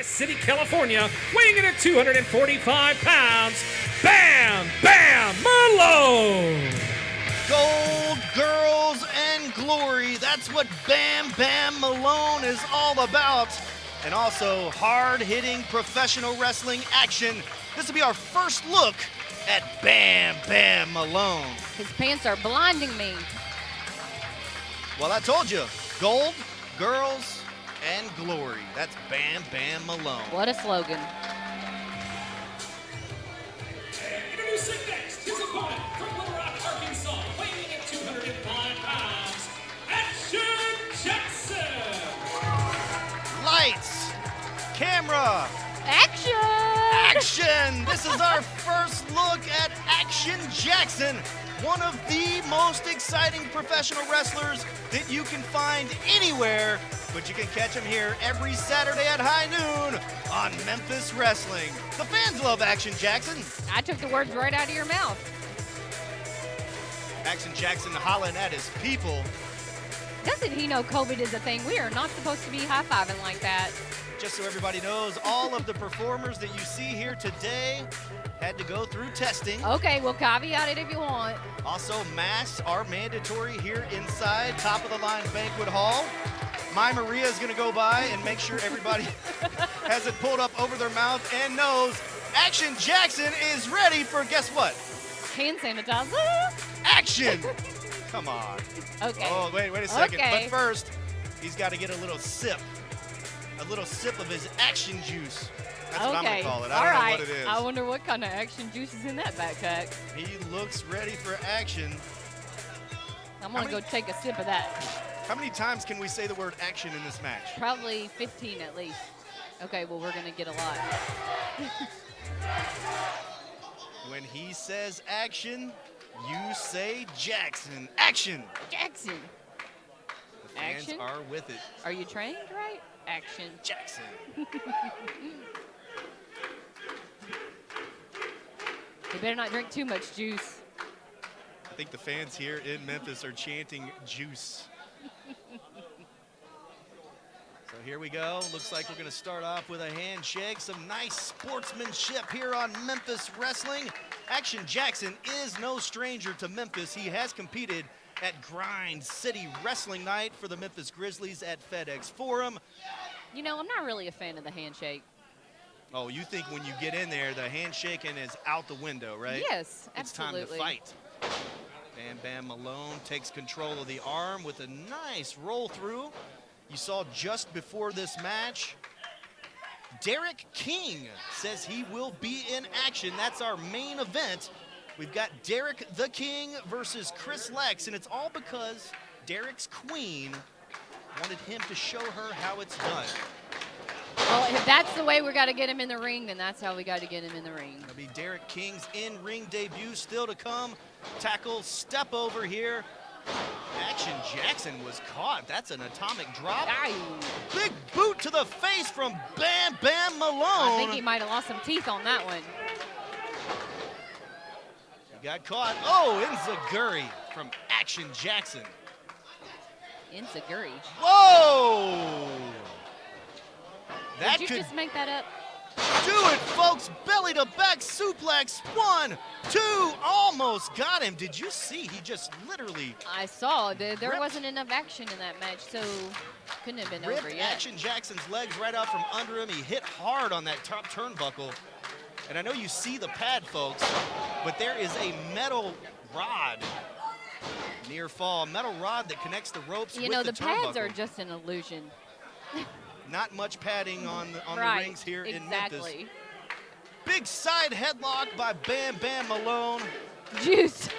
City, California, weighing in at 245 pounds, Bam Bam Malone! Gold, girls, and glory. That's what Bam Bam Malone is all about. And also hard-hitting professional wrestling action. This will be our first look at Bam Bam Malone. His pants are blinding me. Well, I told you, gold, girls, and glory. That's Bam Bam Malone. What a slogan. Introducing next his opponent from Little Rock, Arkansas, weighing in at 205 pounds, Action Jackson! Lights, camera, Action! action! This is our first look at Action Jackson, one of the most exciting professional wrestlers that you can find anywhere, but you can catch him here every Saturday at high noon on Memphis Wrestling. The fans love Action Jackson. I took the words right out of your mouth. Action Jackson hollering at his people. Doesn't he know COVID is a thing? We are not supposed to be high-fiving like that. Just so everybody knows, all of the performers that you see here today had to go through testing. Okay, well, caveat it if you want. Also, masks are mandatory here inside top of the line banquet hall. My Maria is going to go by and make sure everybody has it pulled up over their mouth and nose. Action Jackson is ready for, guess what? Hand sanitizer. Action! Come on. Okay. Oh, wait a second. Okay. But first, he's got to get a little sip. A little sip of his action juice. That's what I'm going to call it. I don't know what it is. I wonder what kind of action juice is in that backpack. He looks ready for action. I'm going to go take a sip of that. How many times can we say the word action in this match? Probably 15 at least. Okay, well, we're going to get a lot. When he says action, you say Jackson. Action! Jackson. The fans Action? are with it. Are you trained right? Action. Jackson. You better not drink too much juice. I think the fans here in Memphis are chanting juice. So here we go. Looks like we're going to start off with a handshake. Some nice sportsmanship here on Memphis Wrestling. Action Jackson is no stranger to Memphis. He has competed at Grind City Wrestling Night for the Memphis Grizzlies at FedEx Forum. You know, I'm not really a fan of the handshake. Oh, you think when you get in there, the handshaking is out the window, right? Yes, absolutely. It's time to fight. Bam Bam Malone takes control of the arm with a nice roll through. You saw just before this match, Derek King says he will be in action. That's our main event. We've got Derek the King versus Chris Lex, and it's all because Derek's queen wanted him to show her how it's done. Well, if that's the way we got to get him in the ring, then that's how we got to get him in the ring. That'll be Derek King's in-ring debut still to come. Tackle, step over here. Action Jackson was caught. That's an atomic drop. Aye. Big boot to the face from Bam Bam Malone. I think he might have lost some teeth on that one. He got caught. Oh, Enziguri from Action Jackson. Enziguri. Whoa! That Did you could just make that up? do it, folks. Belly to back suplex. 1, 2, almost got him. Did you see? He just literally I saw. There ripped- wasn't enough action in that match, so couldn't have been ripped over yet. Action Jackson's legs right out from under him. He hit hard on that top turnbuckle. And I know you see the pad, folks, but there is a metal rod near fall, a metal rod that connects the ropes You with know, the the pads turnbuckle. are just an illusion. Not much padding on the Right, rings here in Memphis. exactly. Big side headlock by Bam Bam Malone. Juice.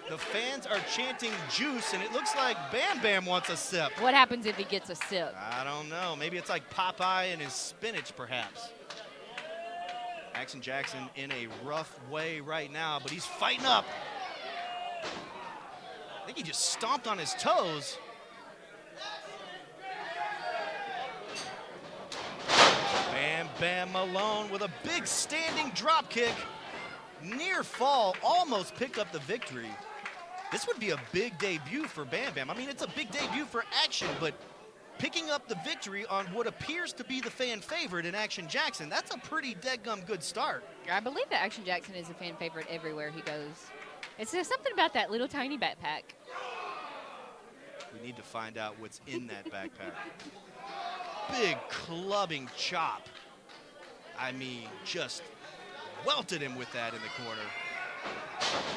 The fans are chanting juice, and it looks like Bam Bam wants a sip. What happens if he gets a sip? I don't know. Maybe it's like Popeye and his spinach, perhaps. Action Jackson in a rough way right now, but he's fighting up. I think he just stomped on his toes. Bam Bam Malone with a big standing drop kick. Near fall, almost picked up the victory. This would be a big debut for Bam Bam. I mean, it's a big debut for Action, but picking up the victory on what appears to be the fan favorite in Action Jackson. That's a pretty deadgum good start. I believe that Action Jackson is a fan favorite everywhere he goes. It's just something about that little tiny backpack. We need to find out what's in that backpack. Big clubbing chop. I mean, just welted him with that in the corner.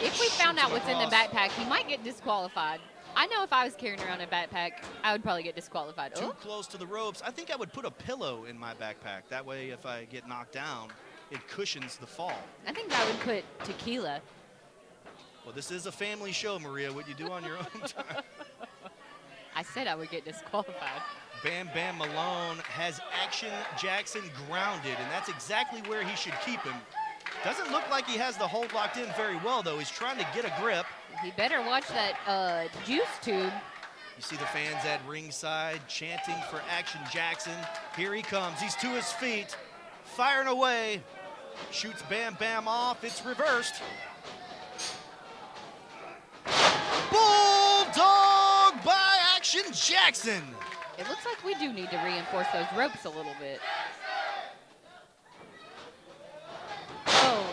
If we found out what's in the backpack, he might get disqualified. I know if I was carrying around a backpack, I would probably get disqualified. Too close to the ropes. I think I would put a pillow in my backpack. That way, if I get knocked down, it cushions the fall. I think I would put tequila. Well, this is a family show, Maria. What you do on your own time. I said I would get disqualified. Bam Bam Malone has Action Jackson grounded, and that's exactly where he should keep him. Doesn't look like he has the hold locked in very well, though. He's trying to get a grip. He better watch that juice tube. You see the fans at ringside chanting for Action Jackson. Here he comes. He's to his feet, firing away. Shoots Bam Bam off. It's reversed. Bulldog by Action Jackson. It looks like we do need to reinforce those ropes a little bit. Oh.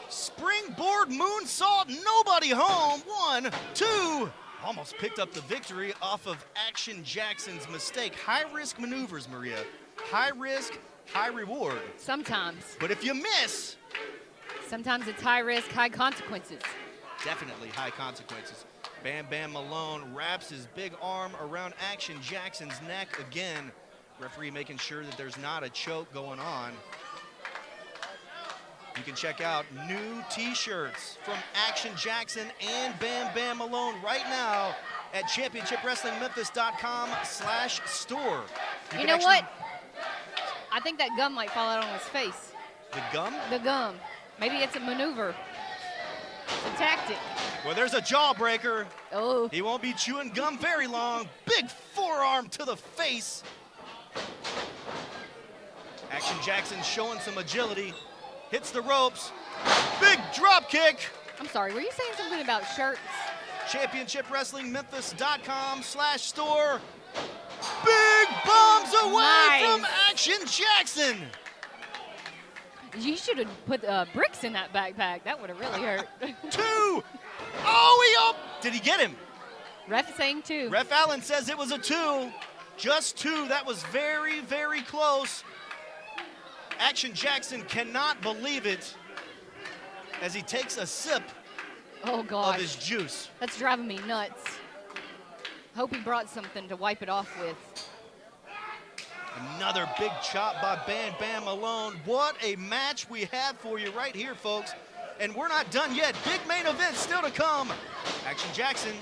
Springboard moonsault, nobody home. 1, 2. Almost picked up the victory off of Action Jackson's mistake. High-risk maneuvers, Maria. High risk, high reward. Sometimes. But if you miss, sometimes it's high risk, high consequences. Definitely high consequences. Bam Bam Malone wraps his big arm around Action Jackson's neck again. Referee making sure that there's not a choke going on. You can check out new t-shirts from Action Jackson and Bam Bam Malone right now at championshipwrestlingmemphis.com/store. You know what? I think that gum might fall out on his face. The gum? The gum. Maybe it's a maneuver. It's a tactic. Well, there's a jawbreaker. Oh. He won't be chewing gum very long. Big forearm to the face. Action Jackson showing some agility. Hits the ropes. Big drop kick. I'm sorry, were you saying something about shirts? ChampionshipWrestlingMemphis.com/store. Big bombs away from Action Jackson. You should have put bricks in that backpack. That would have really hurt. 2. Oh, did he get him? Ref saying 2. Ref Allen says it was a 2. Just 2. That was very, very close. Action Jackson cannot believe it as he takes a sip of his juice. That's driving me nuts. Hope he brought something to wipe it off with. Another big chop by Bam Bam Malone. What a match we have for you right here, folks. And we're not done yet. Big main event still to come. Action Jackson.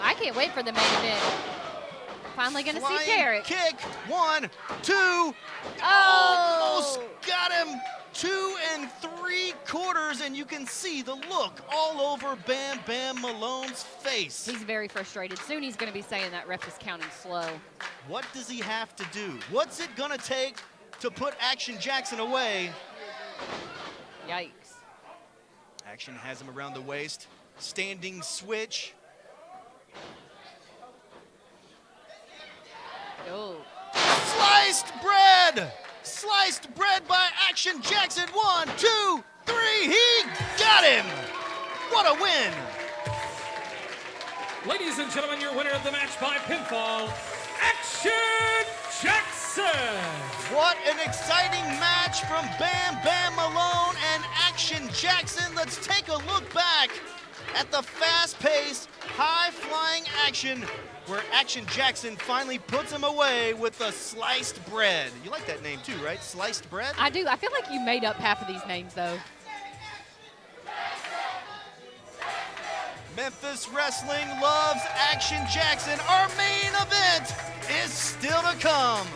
I can't wait for the main event. Finally going to see Derek. Kick. 1, 2. Almost got him. 2 3/4, and you can see the look all over Bam Bam Malone's face. He's very frustrated. Soon he's going to be saying that ref is counting slow. What does he have to do? What's it going to take to put Action Jackson away? Yikes. Action has him around the waist. Standing switch. Oh. Sliced bread! Sliced bread by Action Jackson. 1, 2, 3. He got him! What a win! Ladies and gentlemen, your winner of the match by pinfall, Action Jackson! What an exciting match from Bam Bam Malone and Action Jackson. Let's take a look back at the fast-paced, high-flying action where Action Jackson finally puts him away with the sliced bread. You like that name too, right? Sliced bread? I do. I feel like you made up half of these names, though. Memphis Wrestling loves Action Jackson. Our main event is still to come.